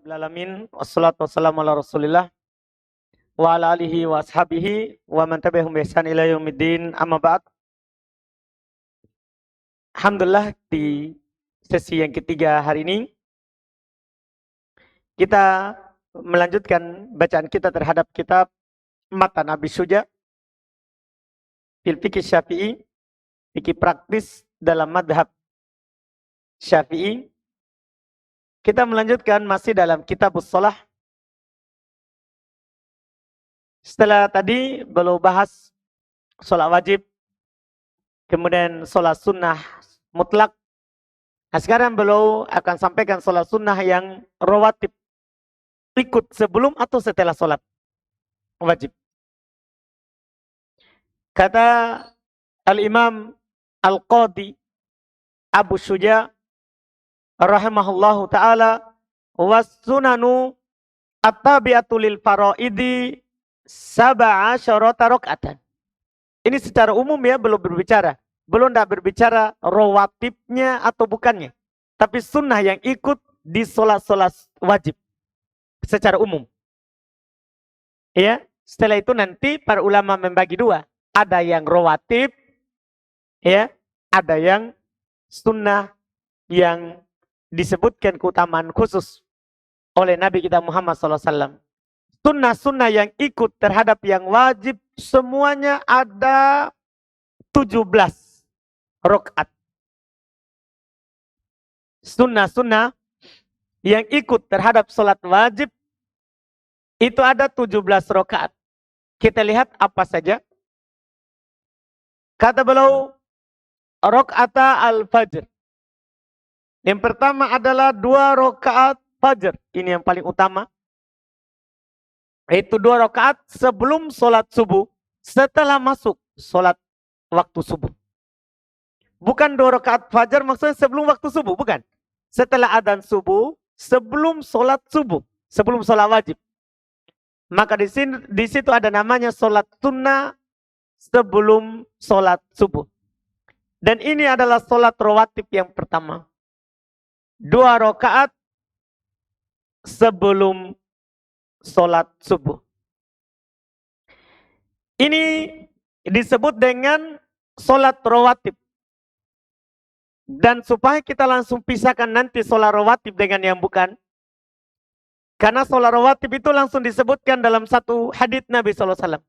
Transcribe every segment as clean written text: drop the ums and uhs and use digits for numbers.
Alamin, wassalatu wassalamu ala rasulillah wa ala alihi wa ashabihi wa man tabi'ahum bi ihsan ila yaumiddin, amma ba'd. Alhamdulillah, di sesi yang ketiga hari ini kita melanjutkan bacaan kita terhadap kitab Matan Abi Syuja fil Fiqh Syafi'i, fikih praktis dalam madhab Syafi'i. Kita melanjutkan masih dalam Kitabus Shalah. Setelah tadi beliau bahas sholat wajib, kemudian sholat sunnah mutlak. Nah, sekarang beliau akan sampaikan sholat sunnah yang rawatib, ikut sebelum atau setelah sholat wajib. Kata Al-Imam Al-Qadhi Abu Syuja rahimahullahu ta'ala, was sunanu at-tabi'atu lil faraidi sab'a syarata raka'atan. Ini secara umum ya, belum berbicara. Belum tidak berbicara rawatibnya atau bukannya. Tapi sunnah yang ikut di sholat-sholat wajib. Secara umum. Ya, setelah itu nanti para ulama membagi dua. Ada yang rawatib, ya, ada yang sunnah yang disebutkan keutamaan khusus oleh Nabi kita Muhammad SAW. Sunnah-sunnah yang ikut terhadap yang wajib semuanya ada 17 rakaat. Sunnah-sunnah yang ikut terhadap sholat wajib itu ada 17 rakaat. Kita lihat apa saja. Kata beliau, rakaata al-fajr. Yang pertama adalah 2 rakaat fajr. Ini yang paling utama. Itu 2 rakaat sebelum sholat subuh, setelah masuk sholat waktu subuh. Bukan 2 rakaat fajar maksudnya sebelum waktu subuh, bukan. Setelah adzan subuh, sebelum sholat subuh, sebelum sholat wajib. Maka di situ ada namanya sholat sunnah sebelum sholat subuh. Dan ini adalah sholat rawatib yang pertama. 2 rakaat sebelum sholat subuh. Ini disebut dengan sholat rawatib. Dan supaya kita langsung pisahkan nanti sholat rawatib dengan yang bukan. Karena sholat rawatib itu langsung disebutkan dalam satu hadits Nabi SAW.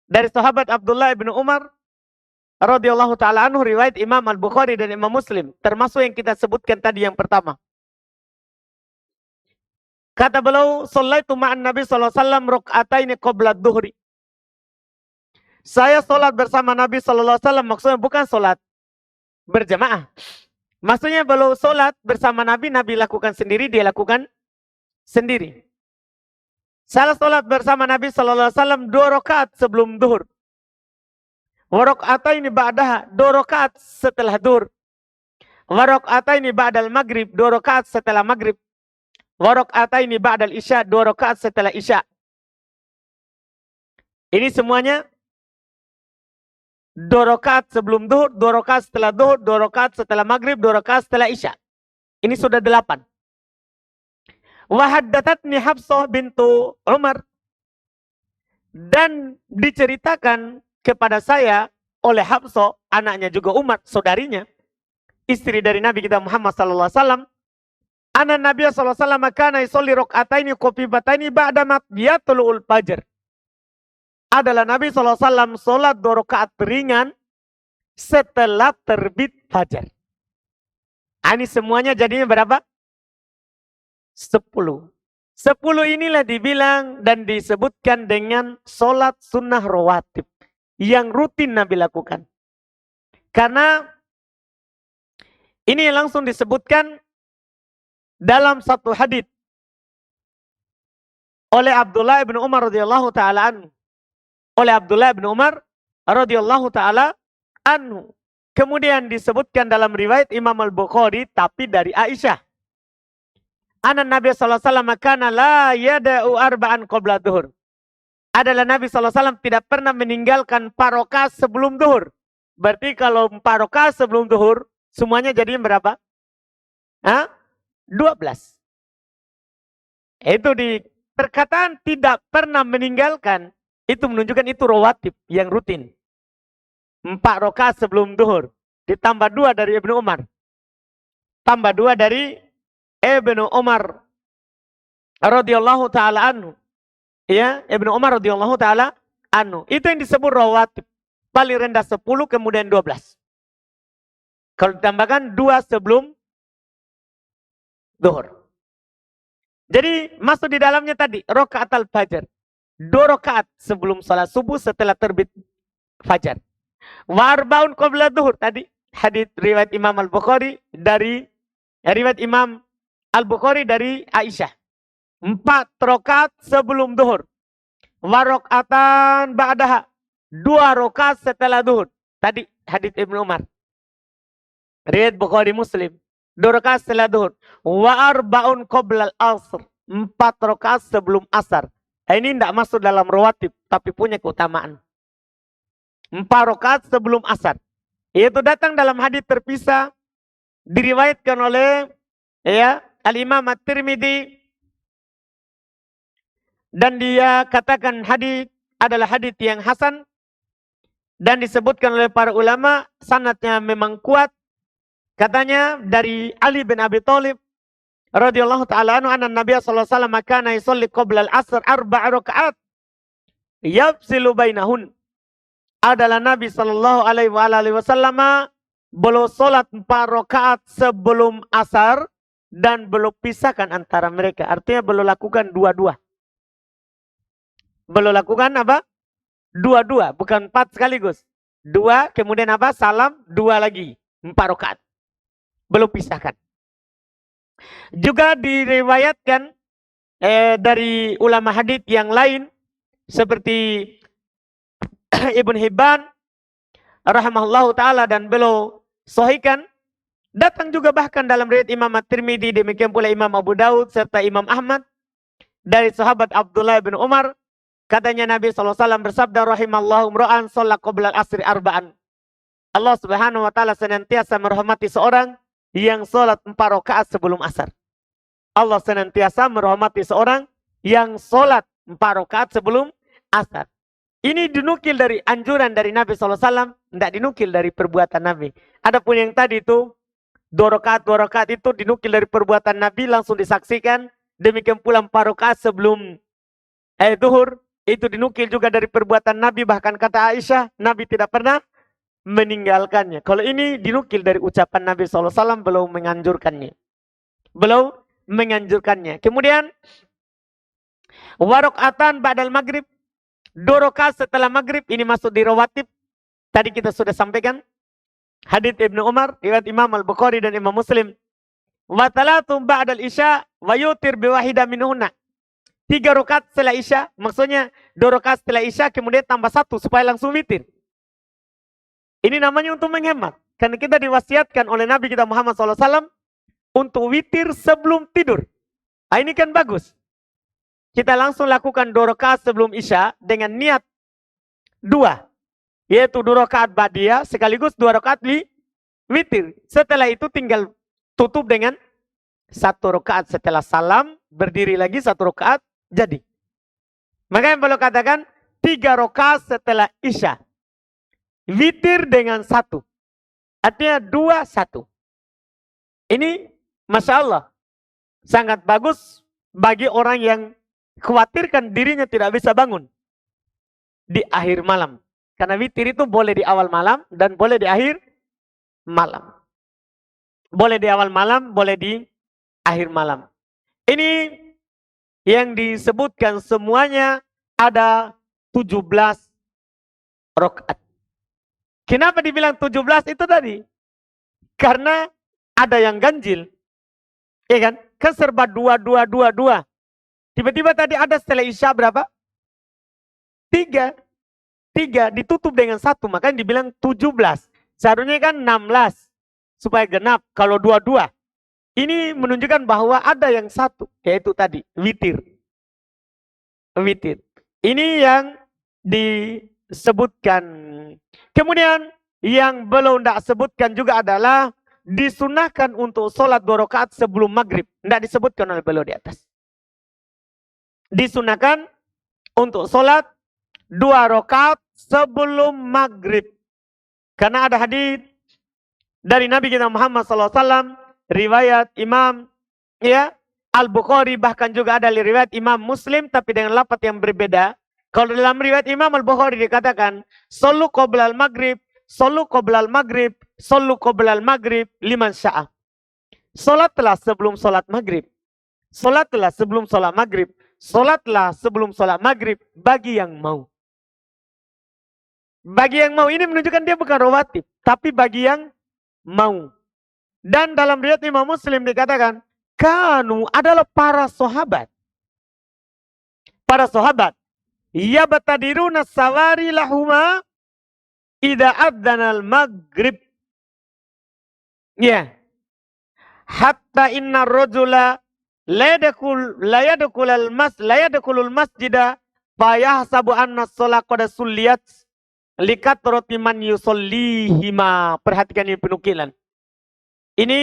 Dari sahabat Abdullah bin Umar radhiyallahu ta'ala anhu, riwayat Imam Al-Bukhari dan Imam Muslim. Termasuk yang kita sebutkan tadi yang pertama. Kata beliau, sallaitu ma'an Nabi sallallahu alaihi wasallam raka'ataini qabla dhuhri. Saya sholat bersama Nabi sallallahu alaihi wasallam, maksudnya bukan sholat berjamaah. Maksudnya beliau sholat bersama Nabi, Nabi lakukan sendiri, dia lakukan sendiri. Saya sholat bersama Nabi sallallahu alaihi wasallam 2 rakaat sebelum zuhur. Wa raka'ataini ba'daha, 2 rakaat setelah zuhur. Wa raka'ataini ba'dal maghrib, 2 rakaat setelah maghrib. Wa raka'ataini ba'dal isya, 2 rakaat setelah isya. Ini semuanya 2 rakaat sebelum zuhur, 2 rakaat setelah zuhur, 2 rakaat setelah maghrib, 2 rakaat setelah isya. Ini sudah 8. Wa haddathatni Hafsah bintu Umar. Dan diceritakan kepada saya oleh Hafsah, anaknya juga Umar, saudarinya, istri dari Nabi kita Muhammad sallallahu alaihi wasallam. Anna Nabi sallallahu alaihi wasallam kana yusolli raka'ataini khafifataini ba'da matlu'ul fajr. Adalah Nabi sallallahu alaihi wasallam salat 2 rakaat ringan setelah terbit fajar. Ini semuanya jadinya berapa? 10. 10 inilah dibilang dan disebutkan dengan salat sunnah rawatib yang rutin Nabi lakukan. Karena ini langsung disebutkan dalam satu hadits oleh Abdullah bin Umar radhiyallahu taala anhu. Oleh Abdullah bin Umar radhiyallahu taala anhu. Kemudian disebutkan dalam riwayat Imam Al-Bukhari tapi dari Aisyah. Anna Nabi sallallahu alaihi wasallam kana la yada'u arba'an qabla dhuhur. Adalah Nabi sallallahu alaihi wasallam tidak pernah meninggalkan 4 rakaat sebelum zuhur. Berarti kalau 4 rakaat sebelum zuhur semuanya jadinya berapa? 12. Itu di perkataan tidak pernah meninggalkan, itu menunjukkan itu rawatib yang rutin. 4 rakaat sebelum duhur. Ditambah 2 dari Ibnu Umar. Tambah 2 dari Ibnu Umar radhiyallahu ta'ala anhu. Ya, Ibnu Umar radhiyallahu ta'ala anhu. Itu yang disebut rawatib. Paling rendah 10, kemudian 12. Kalau ditambahkan 2 sebelum duhur. Jadi masuk di dalamnya tadi rakaat al-fajr. 2 rakaat sebelum salat subuh setelah terbit fajar. Wa arba'un qabla duhur tadi hadits riwayat Imam Al-Bukhari dari riwayat Imam Al-Bukhari dari Aisyah. 4 rakaat sebelum duhur. Wa raka'atan ba'daha. 2 rakaat setelah duhur. Tadi hadits Ibnu Umar. Riwayat Bukhari Muslim. 2 rakaat setelah duhur. Wa arba'un qabla al-asr. 4 rakaat sebelum asar. Ini tidak masuk dalam rawatib, tapi punya keutamaan. 4 rakaat sebelum asar. Yaitu datang dalam hadis terpisah, diriwayatkan oleh Al-Imam At-Tirmidzi, dan dia katakan hadis adalah hadis yang hasan, dan disebutkan oleh para ulama sanadnya memang kuat. Katanya dari Ali bin Abi Thalib radhiyallahu ta'ala anhu, anna Nabi sallallahu alaihi wasallam kana yusalli qabla al-'asr 4 rakaat yafsilu bainahun. Adalah Nabi sallallahu alaihi wasallam beliau salat 4 rakaat sebelum asar dan beliau pisahkan antara mereka. Artinya beliau lakukan dua-dua. Beliau lakukan apa? Dua-dua, bukan 4 sekaligus. 2 kemudian apa? Salam, 2 lagi. 4 rakaat. Beliau pisahkan. Juga diriwayatkan dari ulama hadis yang lain seperti Ibn Hibban rahimahullahu ta'ala dan beliau sahihkan. Datang juga bahkan dalam riwayat Imam At-Tirmidzi, demikian pula Imam Abu Daud serta Imam Ahmad dari sahabat Abdullah bin Umar. Katanya Nabi SAW bersabda, rahimallahu imra'an shalla qabla al-asri arba'an. Allah Subhanahu wa ta'ala senantiasa merahmati seorang yang sholat 4 rakaat sebelum asar. Allah senantiasa merahmati seorang yang sholat 4 rakaat sebelum asar. Ini dinukil dari anjuran dari Nabi SAW, tidak dinukil dari perbuatan Nabi. Adapun yang tadi itu, 2 rakaat itu dinukil dari perbuatan Nabi, langsung disaksikan. Demikian pula 4 rakaat sebelum duhur, itu dinukil juga dari perbuatan Nabi. Bahkan kata Aisyah, Nabi tidak pernah meninggalkannya. Kalau ini dinukil dari ucapan Nabi SAW, belum menganjurkannya. Belum menganjurkannya. Kemudian, warokatan ba'dal maghrib. 2 rakaat setelah maghrib, ini masuk di rawatib. Tadi kita sudah sampaikan. Hadits Ibnu Umar, riwayat Imam Al-Bukhari dan Imam Muslim. Wa talatum ba'dal isya, wa yutir biwahida minhunna. 3 rakaat setelah isya, maksudnya 2 rakaat setelah isya, kemudian tambah 1 supaya langsung witir. Ini namanya untuk menghemat. Karena kita diwasiatkan oleh Nabi kita Muhammad SAW untuk witir sebelum tidur. Nah, ini kan bagus. Kita langsung lakukan 2 rakaat sebelum isya dengan niat 2. Yaitu 2 rakaat ba'diyah sekaligus 2 rakaat witir. Setelah itu tinggal tutup dengan 1 rakaat setelah salam. Berdiri lagi 1 rakaat jadi. Makanya beliau katakan 3 rakaat setelah isya. Witir dengan 1. Artinya 2, 1. Ini Masya Allah. Sangat bagus bagi orang yang khawatirkan dirinya tidak bisa bangun di akhir malam. Karena witir itu boleh di awal malam dan boleh di akhir malam. Boleh di awal malam, boleh di akhir malam. Ini yang disebutkan semuanya ada 17 rakaat. Kenapa dibilang 17 itu tadi? Karena ada yang ganjil. Ya kan? Kan serba 2. Tiba-tiba tadi ada setelah isya berapa? 3 ditutup dengan 1. Makanya dibilang 17. Seharusnya kan 16. Supaya genap. Kalau 2. Ini menunjukkan bahwa ada yang 1. Yaitu tadi. Witir. Ini yang disebutkan. Kemudian yang belum tidak sebutkan juga adalah disunahkan untuk sholat 2 rakaat sebelum maghrib. Tidak disebutkan oleh beliau di atas. disunahkan untuk sholat 2 rakaat sebelum maghrib. Karena ada hadis dari Nabi kita Muhammad SAW, riwayat Imam Al-Bukhari, bahkan juga ada riwayat Imam Muslim, tapi dengan lafaz yang berbeda. Kalau dalam riwayat Imam Al-Bukhari dikatakan, Sallu qoblal maghrib, Sallu qoblal maghrib, Sallu qoblal maghrib, liman sya'a. Salatlah sebelum salat maghrib. Salatlah sebelum salat maghrib. Salatlah sebelum salat maghrib bagi yang mau. Bagi yang mau ini menunjukkan dia bukan rawatib, tapi bagi yang mau. Dan dalam riwayat Imam Muslim dikatakan, kanu adalah para sahabat. Para sahabat. Yabtadiruna sawari lahuma idza adzanal maghrib. Ya. Hatta inna rajula la yadkhulul masjida fayahsabu anna shalah qad sulliyat likatrati man yusallihima. Perhatikan ini penukilan. Ini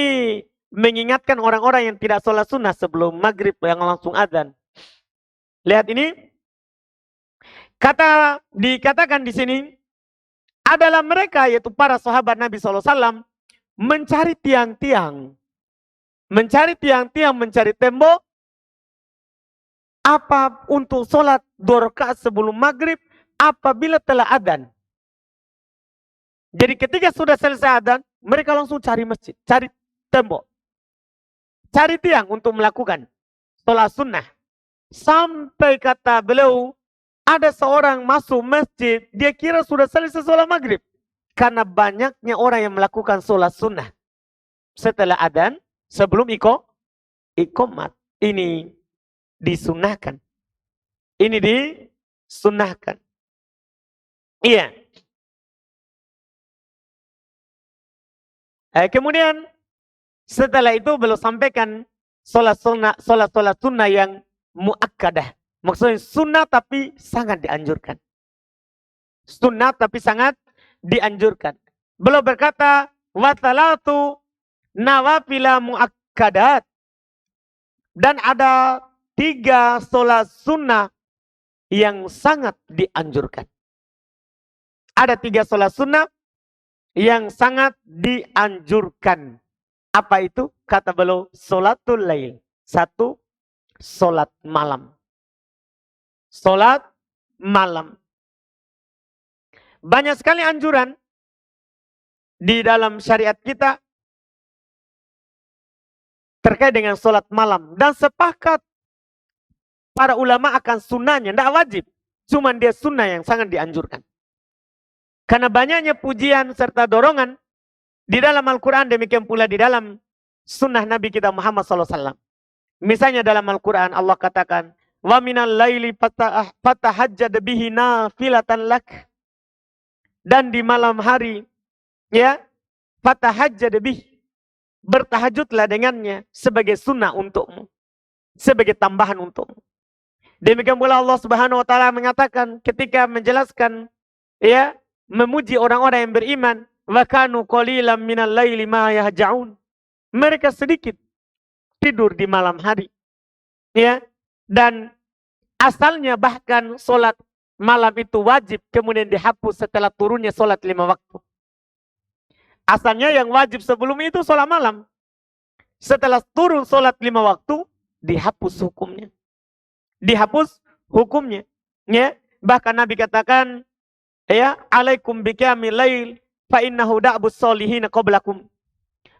mengingatkan orang-orang yang tidak sholat sunnah sebelum maghrib yang langsung adzan. Lihat ini. Dikatakan di sini adalah mereka, yaitu para sahabat Nabi SAW, mencari tiang-tiang. Mencari tiang-tiang, mencari tembok. Apa untuk sholat 2 rakaat sebelum maghrib apabila telah adzan. Jadi ketika sudah selesai adzan, mereka langsung cari masjid, cari tembok. Cari tiang untuk melakukan sholat sunnah. Sampai kata beliau, ada seorang masuk masjid, dia kira sudah selesai sholat maghrib. Karena banyaknya orang yang melakukan sholat sunnah. Setelah adzan, sebelum iqamat. Ini disunahkan. Ini disunahkan. Iya. Kemudian setelah itu beliau sampaikan sholat sunnah yang muakkadah. Maksudnya sunnah tapi sangat dianjurkan. Sunnah tapi sangat dianjurkan. Beliau berkata, wa salatu nawafila muakkadat. Dan ada 3 sholat sunnah yang sangat dianjurkan. Ada 3 sholat sunnah yang sangat dianjurkan. Apa itu? Kata beliau, sholatul lail. 1, sholat malam. Sholat malam. Banyak sekali anjuran di dalam syariat kita terkait dengan sholat malam. Dan sepakat para ulama akan sunnahnya. Tidak wajib. Cuma dia sunnah yang sangat dianjurkan. Karena banyaknya pujian serta dorongan di dalam Al-Quran, demikian pula di dalam sunnah Nabi kita Muhammad SAW. Misalnya dalam Al-Quran Allah katakan, wa minal laili fatahajjad bihi nafilatan lak. Dan di malam hari, fatahajjad bihi, bertahajudlah dengannya sebagai sunnah untukmu, sebagai tambahan untukmu. Demikian pula Allah Subhanahu wa taala mengatakan ketika menjelaskan memuji orang-orang yang beriman, wa kanu qalilan minal laili ma yahja'un. Mereka sedikit tidur di malam hari. Dan asalnya bahkan sholat malam itu wajib, kemudian dihapus setelah turunnya sholat 5 waktu. Asalnya yang wajib sebelum itu sholat malam. Setelah turun sholat 5 waktu, dihapus hukumnya. Dihapus hukumnya. Bahkan Nabi katakan, alaikum biqiyamil lail, fa innahu da'bus sholihin qablakum.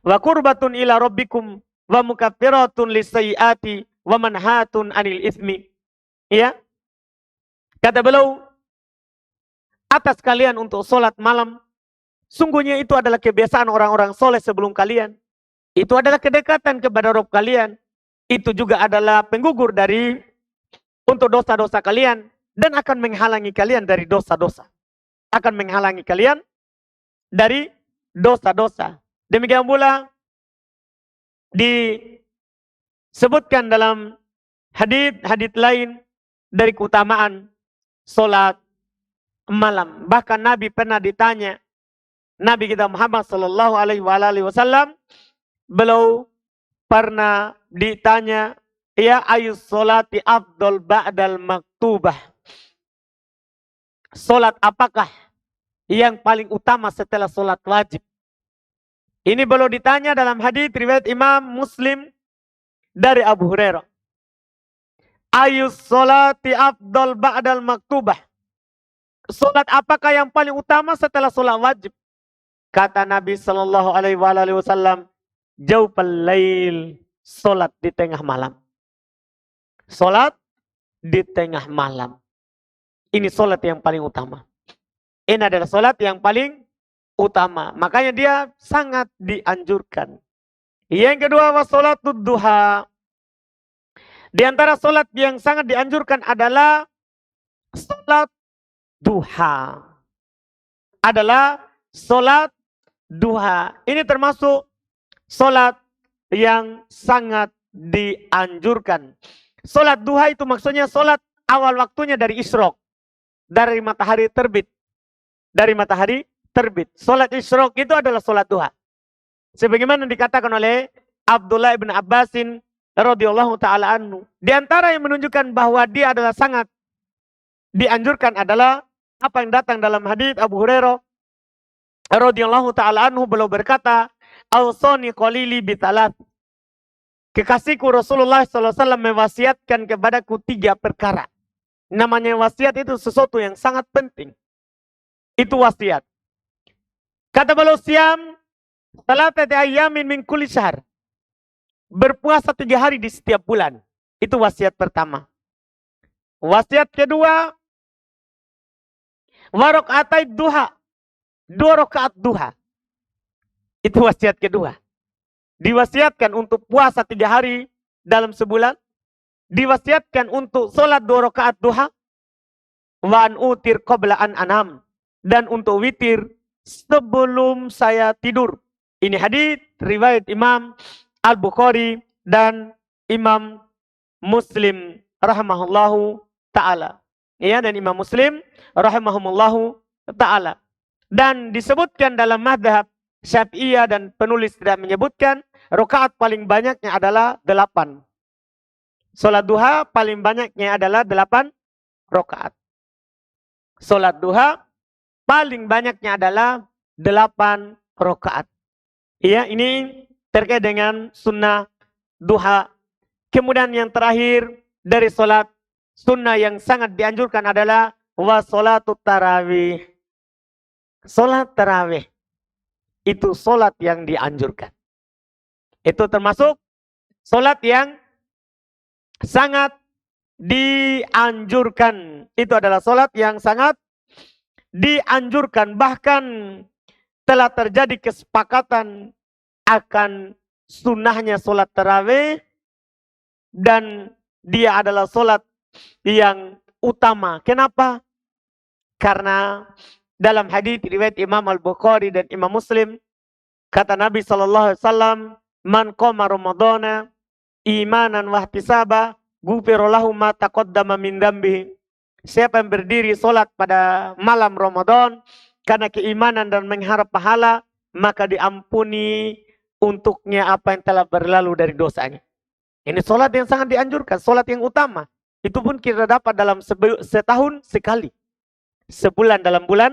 Wa qurbatun ila rabbikum, wa mukaffiratun lisayyiati, wa manhatun anil ismi. Kata beliau, atas kalian untuk sholat malam, sungguhnya itu adalah kebiasaan orang-orang soleh sebelum kalian. Itu adalah kedekatan kepada Rabb kalian. Itu juga adalah penggugur untuk dosa-dosa kalian. Dan akan menghalangi kalian dari dosa-dosa. Akan menghalangi kalian dari dosa-dosa. Demikian pula disebutkan dalam hadits lain dari keutamaan sholat malam. Bahkan Nabi pernah ditanya, Nabi kita Muhammad sallallahu alaihi wasallam, beliau pernah ditanya Ya ayus solati afdol ba'dal maktubah. Solat apakah yang paling utama setelah solat wajib? Ini belum ditanya dalam hadis riwayat Imam Muslim dari Abu Hurairah. Ayus solati afdol ba'dal maktubah. Solat apakah yang paling utama setelah solat wajib? Kata Nabi Shallallahu Alaihi Wasallam, jaufal lail, solat di tengah malam. Solat di tengah malam. Ini solat yang paling utama. Ini adalah solat yang paling utama. Makanya dia sangat dianjurkan. Yang kedua, wassolatud duha. Di antara solat yang sangat dianjurkan adalah solat duha. Adalah solat duha. Ini termasuk solat yang sangat dianjurkan. Solat duha itu maksudnya solat awal waktunya dari isyraq. Dari matahari terbit. Dari matahari terbit. Solat isyraq itu adalah solat duha. Sebagaimana dikatakan oleh Abdullah ibn Abbasin radhiyallahu ta'ala anhu. Di antara yang menunjukkan bahwa dia adalah sangat dianjurkan adalah apa yang datang dalam hadis Abu Hurairah radhiyallahu ta'ala anhu, beliau berkata, "Ausani qalili bitalat." Kekasihku Rasulullah SAW mewasiatkan kepadaku 3 perkara. Namanya wasiat itu sesuatu yang sangat penting. Itu wasiat. Kata beliau, siam salatati ayyamin min kulli syahr. Berpuasa 3 hari di setiap bulan. Itu wasiat pertama. Wasiat kedua, wa raka'atai duha. 2 rakaat duha. Itu wasiat kedua. Diwasiatkan untuk puasa 3 hari dalam sebulan. Diwasiatkan untuk sholat 2 rakaat duha. Wa an utir qabla an anam. Dan untuk witir sebelum saya tidur. Ini hadis riwayat Imam Al-Bukhari dan Imam Muslim rahimahullahu ta'ala. Ya, dan Imam Muslim rahimahumullahu ta'ala. Dan disebutkan dalam madhab Syafi'iyah dan penulis tidak menyebutkan, rakaat paling banyaknya adalah 8. Salat duha paling banyaknya adalah 8 rakaat. Salat duha paling banyaknya adalah 8 rakaat. Ya, ini terkait dengan sunnah duha. Kemudian yang terakhir dari salat sunnah yang sangat dianjurkan adalah wassalatut tarawih. Salat tarawih. Itu solat yang dianjurkan. Itu termasuk solat yang sangat dianjurkan. Itu adalah solat yang sangat dianjurkan. Bahkan telah terjadi kesepakatan akan sunnahnya solat tarawih. Dan dia adalah solat yang utama. Kenapa? Karena dalam hadis riwayat Imam Al-Bukhari dan Imam Muslim, kata Nabi SAW, man qama Ramadana imanan wa ihtisaba ghufira lahu ma taqaddama min dambihi. Siapa yang berdiri solat pada malam Ramadan karena keimanan dan mengharap pahala, maka diampuni untuknya apa yang telah berlalu dari dosanya. Ini solat yang sangat dianjurkan, solat yang utama. Itu pun kita dapat dalam setahun sekali. Sebulan dalam bulan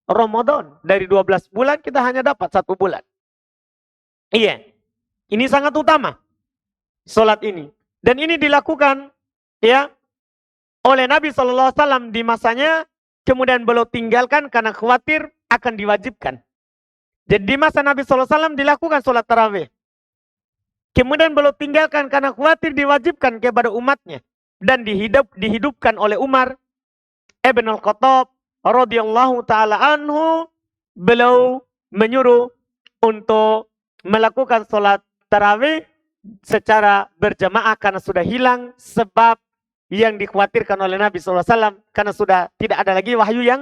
Ramadan. Dari 12 bulan kita hanya dapat 1 bulan. Iya. Ini sangat utama. Solat ini. Dan ini dilakukan ya oleh Nabi SAW di masanya. Kemudian beliau tinggalkan karena khawatir akan diwajibkan. Jadi di masa Nabi SAW dilakukan solat tarawih. Kemudian beliau tinggalkan karena khawatir diwajibkan kepada umatnya. Dan dihidupkan oleh Umar Ibn Al-Khattab radhiyallahu ta'ala anhu. Beliau menyuruh untuk melakukan sholat tarawih secara berjamaah karena sudah hilang sebab yang dikhawatirkan oleh Nabi SAW. Karena sudah tidak ada lagi wahyu yang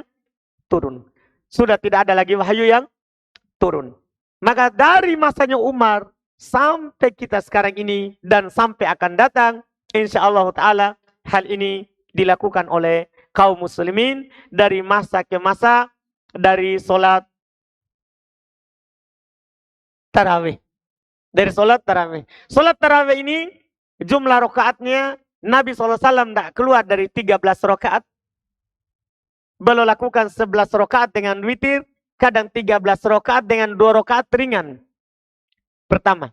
turun. Sudah tidak ada lagi wahyu yang turun. Maka dari masanya Umar sampai kita sekarang ini dan sampai akan datang, insya Allah ta'ala hal ini dilakukan oleh kaum muslimin dari masa ke masa, dari sholat tarawih. Dari sholat tarawih. Sholat tarawih ini jumlah rakaatnya Nabi SAW tidak keluar dari 13 rakaat. Beliau lakukan 11 rakaat dengan witir, kadang 13 rakaat dengan 2 rakaat ringan. Pertama,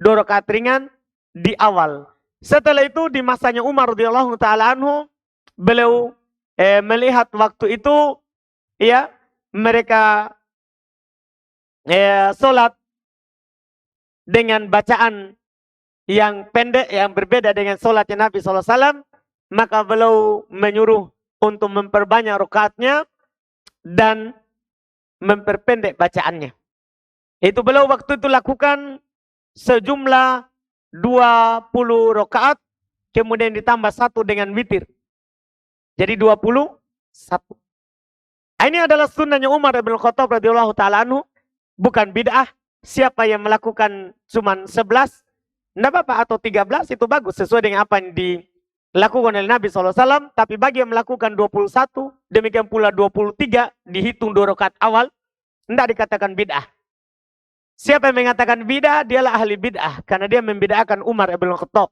2 rakaat ringan di awal. Setelah itu di masanya Umar radhiyallahu taala anhu, beliau melihat waktu itu ya mereka sholat dengan bacaan yang pendek, yang berbeda dengan sholatnya Nabi SAW, maka beliau menyuruh untuk memperbanyak rakaatnya dan memperpendek bacaannya. Itu beliau waktu itu lakukan sejumlah 20 rakaat, kemudian ditambah 1 dengan witir. Jadi 21. Ini adalah sunnahnya Umar bin Khattab radhiyallahu taala anhu, bukan bid'ah. Siapa yang melakukan cuman 11, tidak apa-apa, atau 13 itu bagus sesuai dengan apa yang dilakukan oleh Nabi SAW. Tapi bagi yang melakukan 21, demikian pula 23 dihitung 2 rakaat awal, tidak dikatakan bid'ah. Siapa yang mengatakan bid'ah, dialah ahli bid'ah karena dia membid'ahkan Umar bin Khattab.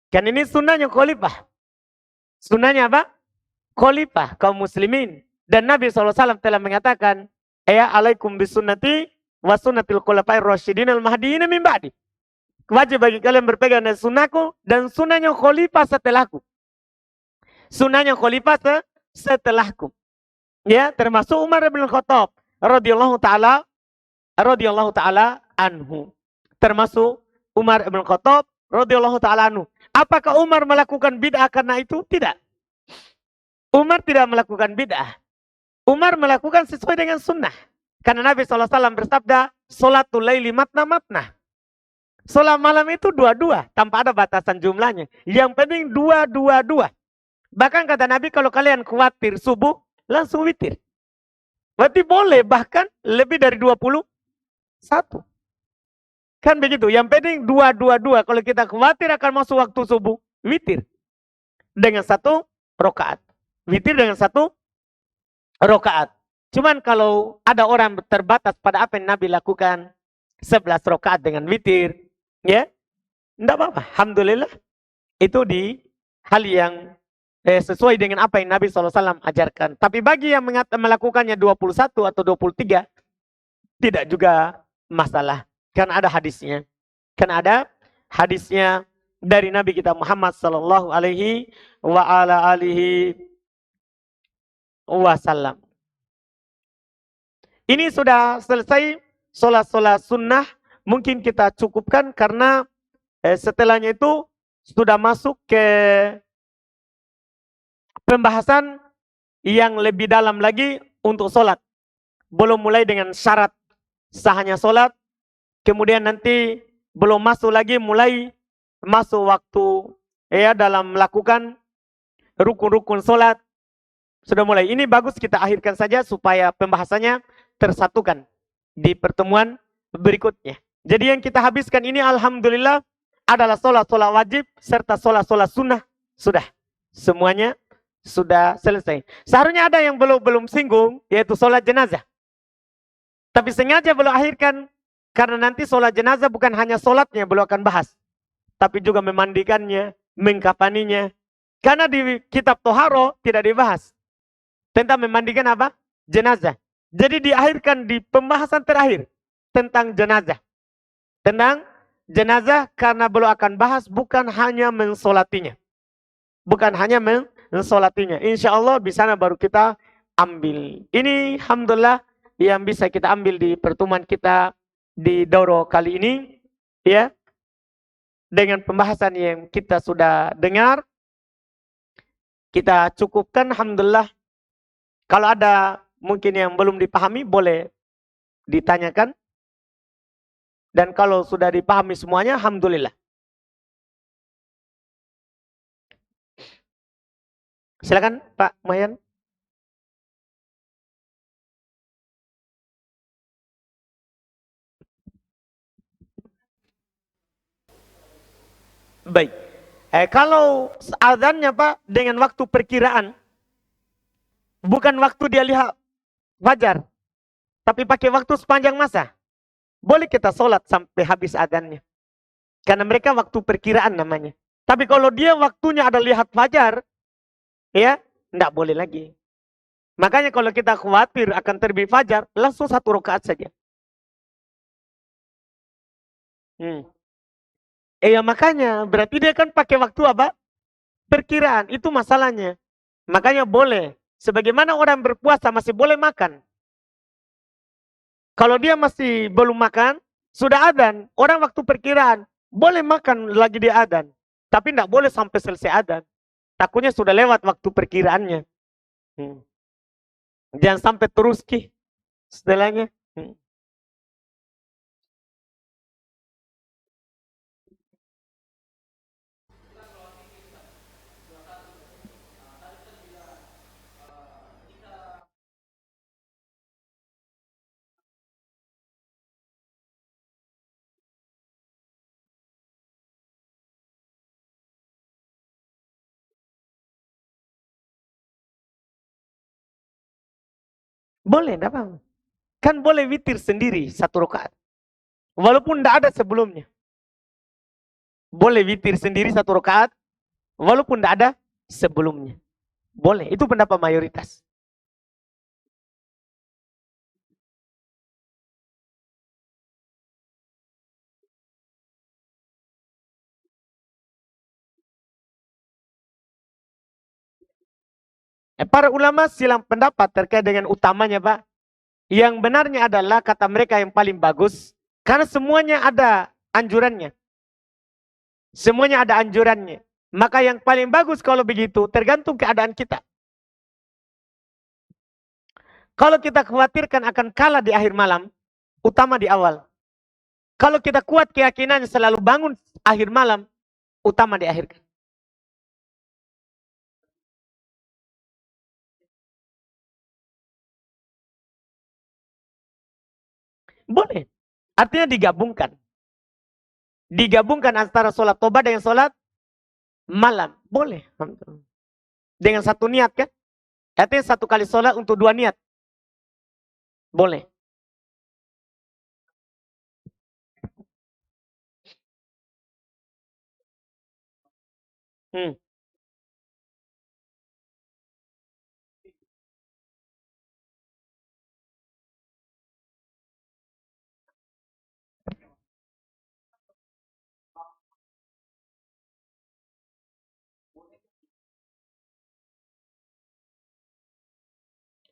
Kan ini sunnahnya khalifah. Sunnahnya apa? Khalifah kaum muslimin. Dan Nabi SAW telah mengatakan, ya alaikum bisunnati wa sunnatil khulafair rasyidin al-mahdiyyin min ba'di. Wajib bagi kalian berpegang dengan sunnahku dan sunnahnya khalifah setelahku. Sunnahnya khalifah setelahku. Ya, termasuk Umar bin Khattab radhiyallahu taala anhu. Termasuk Umar bin Khattab radhiyallahu taala anhu. Apakah Umar melakukan bid'ah karena itu? Tidak. Umar tidak melakukan bid'ah. Umar melakukan sesuai dengan sunnah. Karena Nabi SAW bersabda, sholatul laili matna-matna. Sholat malam itu 2-2, tanpa ada batasan jumlahnya. Yang penting 2-2-2. Bahkan kata Nabi, kalau kalian khawatir subuh, langsung witir. Berarti boleh bahkan lebih dari 21. Kan begitu, yang penting 2-2-2. Kalau kita khawatir akan masuk waktu subuh, witir. Dengan 1 rakaat. Witir dengan 1 rakaat. Cuman kalau ada orang terbatas pada apa yang Nabi lakukan, 11 rakaat dengan witir, ya, tidak apa-apa. Alhamdulillah, itu di hal yang sesuai dengan apa yang Nabi SAW ajarkan. Tapi bagi yang melakukannya 21 atau 23, tidak juga masalah. Karena ada hadisnya. Karena ada hadisnya dari Nabi kita Muhammad sallallahu alaihi wasallam. Ini sudah selesai sholat-sholat sunnah. Mungkin kita cukupkan karena setelahnya itu sudah masuk ke pembahasan yang lebih dalam lagi untuk sholat. Belum mulai dengan syarat sahnya sholat. Kemudian nanti belum masuk lagi mulai masuk waktu ya dalam melakukan rukun-rukun sholat. Sudah mulai. Ini bagus kita akhirkan saja supaya pembahasannya tersatukan di pertemuan berikutnya. Jadi yang kita habiskan ini alhamdulillah adalah sholat-sholat wajib serta sholat-sholat sunnah. Sudah. Semuanya sudah selesai. Seharusnya ada yang belum singgung, yaitu sholat jenazah. Tapi sengaja belum akhirkan karena nanti sholat jenazah bukan hanya sholatnya belum akan bahas. Tapi juga memandikannya, mengkafaninya. Karena di kitab Toharo tidak dibahas. Tentang memandikan apa? Jenazah. Jadi diakhirkan di pembahasan terakhir tentang jenazah. Tentang jenazah karena belum akan bahas bukan hanya mensolatinya. Bukan hanya mensolatinya. Insya Allah di sana baru kita ambil. Ini alhamdulillah yang bisa kita ambil di pertemuan kita di Dauro kali ini. Ya. Dengan pembahasan yang kita sudah dengar. Kita cukupkan alhamdulillah. Kalau ada mungkin yang belum dipahami boleh ditanyakan. Dan kalau sudah dipahami semuanya, alhamdulillah. Silakan Pak Mayan. Baik. Kalau azannya Pak dengan waktu perkiraan, bukan waktu dia lihat fajar, tapi pakai waktu sepanjang masa. Boleh kita sholat sampai habis azannya. Karena mereka waktu perkiraan namanya. Tapi kalau dia waktunya ada lihat fajar, ya, tidak boleh lagi. Makanya kalau kita khawatir akan terbit fajar, langsung 1 rakaat saja. Ya makanya, berarti dia kan pakai waktu apa? Perkiraan, itu masalahnya. Makanya boleh. Sebagaimana orang berpuasa masih boleh makan. Kalau dia masih belum makan, sudah adzan, orang waktu perkiraan, boleh makan lagi di adzan. Tapi tidak boleh sampai selesai adzan. Takutnya sudah lewat waktu perkiraannya. Hmm. Jangan sampai terus ki setelahnya. Boleh, tidak apa. Kan boleh witir sendiri 1 rakaat. Walaupun tidak ada sebelumnya. Boleh witir sendiri 1 rakaat, walaupun tidak ada sebelumnya. Boleh, itu pendapat mayoritas. Para ulama silang pendapat terkait dengan utamanya, Pak. Yang benarnya adalah kata mereka yang paling bagus, karena semuanya ada anjurannya. Semuanya ada anjurannya. Maka yang paling bagus kalau begitu, tergantung keadaan kita. Kalau kita khawatirkan akan kalah di akhir malam, utama di awal. Kalau kita kuat keyakinannya selalu bangun akhir malam, utama di akhir. Boleh. Artinya digabungkan. Digabungkan antara sholat tobat dengan sholat malam. Boleh. Dengan satu niat kan? Artinya 1 kali sholat untuk 2 niat. Boleh. Hmm.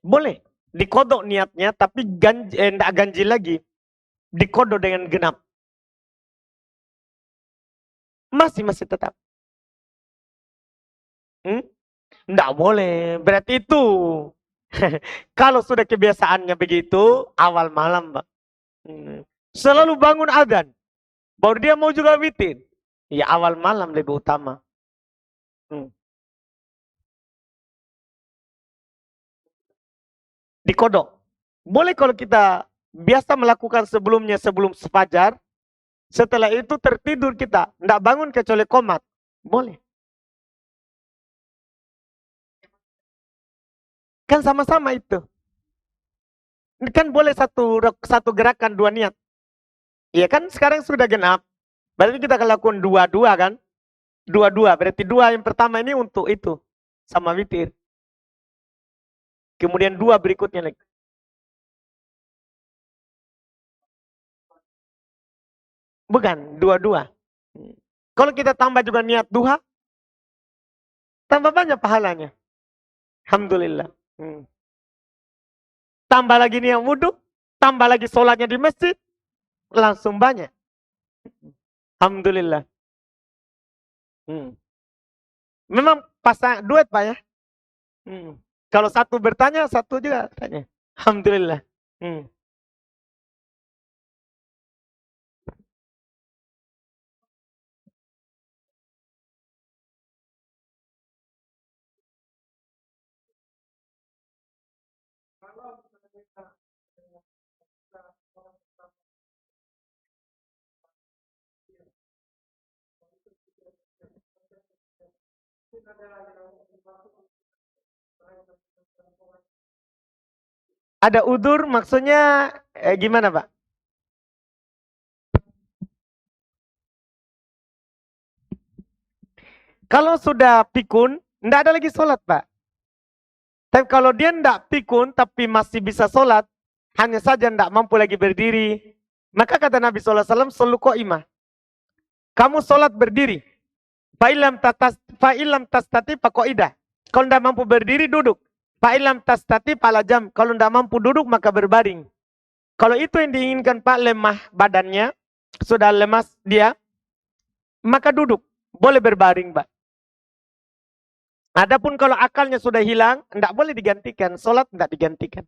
Boleh. Dikodok niatnya, tapi enggak ganjil lagi. Dikodok dengan genap. Masih tetap. Hmm? Enggak boleh. Berarti itu. Kalau sudah kebiasaannya begitu, awal malam, Pak. Selalu bangun adzan. Baru dia mau juga witir. Ya awal malam lebih utama. Hmm. Dikodok. Boleh kalau kita biasa melakukan sebelumnya sebelum sefajar. Setelah itu tertidur kita. Tidak bangun kecuali komat. Boleh. Kan sama-sama itu. Kan boleh satu gerakan 2 niat. Iya kan sekarang sudah genap. Berarti kita akan lakukan 2-2 kan? 2-2. Berarti 2 yang pertama ini untuk itu. Sama witir. Kemudian 2 berikutnya lagi. Bukan, 2-2. Kalau kita tambah juga niat duha, tambah banyak pahalanya. Alhamdulillah. Tambah lagi niat wudhu, tambah lagi sholatnya di masjid, langsung banyak. Alhamdulillah. Memang pasang duet Pak ya. Kalau satu bertanya, satu juga tanya. Alhamdulillah. Ada udur maksudnya gimana Pak? Kalau sudah pikun, tidak ada lagi sholat, Pak. Tapi kalau dia tidak pikun, tapi masih bisa sholat, hanya saja tidak mampu lagi berdiri, maka kata Nabi SAW, selalu qaimah. Kamu sholat berdiri. Fa'ilam tastati faqaidah. Kalau tidak mampu berdiri, duduk. Fa'ilam tastati pala jam. Kalau tidak mampu duduk, maka berbaring. Kalau itu yang diinginkan Pak, lemah badannya, sudah lemas dia, maka duduk. Boleh berbaring, Pak. Adapun kalau akalnya sudah hilang, tidak boleh digantikan. Sholat tidak digantikan.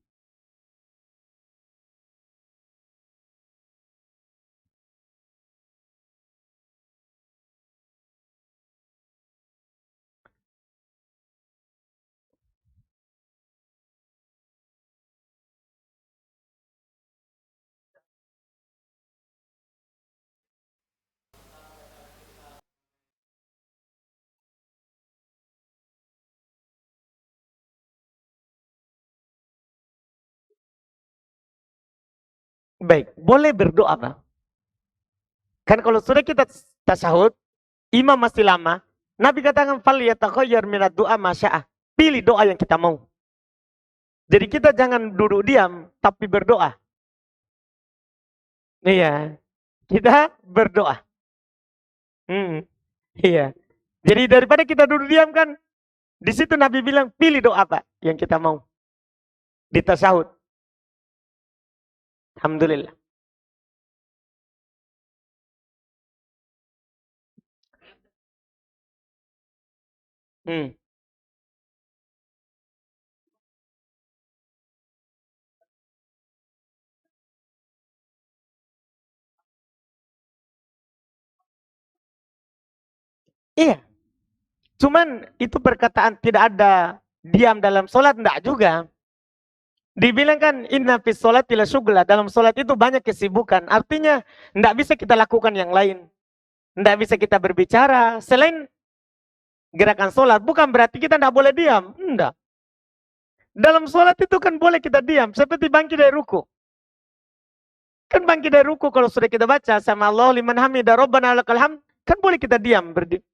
Baik, boleh berdoa, Pak. Kan kalau sudah kita tasyahud, imam masih lama, Nabi katakan, "Falyatakhayar minad du'a masya'ah." Pilih doa yang kita mau. Jadi kita jangan duduk diam, tapi berdoa. Iya, kita berdoa. Iya. Jadi daripada kita duduk diam kan, di situ Nabi bilang, pilih doa Pak yang kita mau. Di tasyahud. Alhamdulillah. Hmm. Iya. Cuman itu perkataan tidak ada diam dalam sholat, enggak juga. Dibilang kan, inna fis sholat ila syugla. Dalam sholat itu banyak kesibukan. Artinya, enggak bisa kita lakukan yang lain. Enggak bisa kita berbicara. Selain gerakan sholat, bukan berarti kita enggak boleh diam. Enggak. Dalam sholat itu kan boleh kita diam. Seperti bangkit dari ruku. Kan bangkit dari ruku kalau sudah kita baca sama Allah liman hamidah rabbana lakal hamd, kan boleh kita diam berdiri.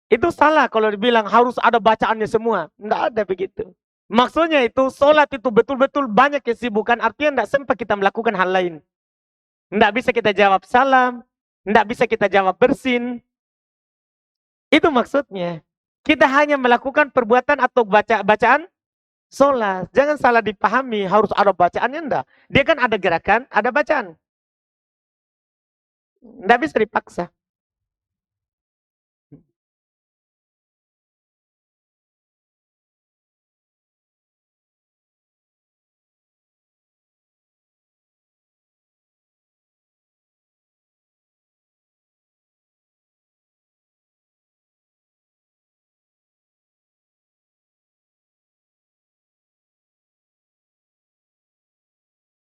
Itu salah kalau dibilang harus ada bacaannya semua. Enggak ada begitu. Maksudnya itu sholat itu betul-betul banyak kesibukan, artinya enggak sempat kita melakukan hal lain. Enggak bisa kita jawab salam, enggak bisa kita jawab bersin. Itu maksudnya. Kita hanya melakukan perbuatan atau bacaan sholat. Jangan salah dipahami, harus ada bacaannya enggak. Dia kan ada gerakan, ada bacaan. Enggak bisa dipaksa.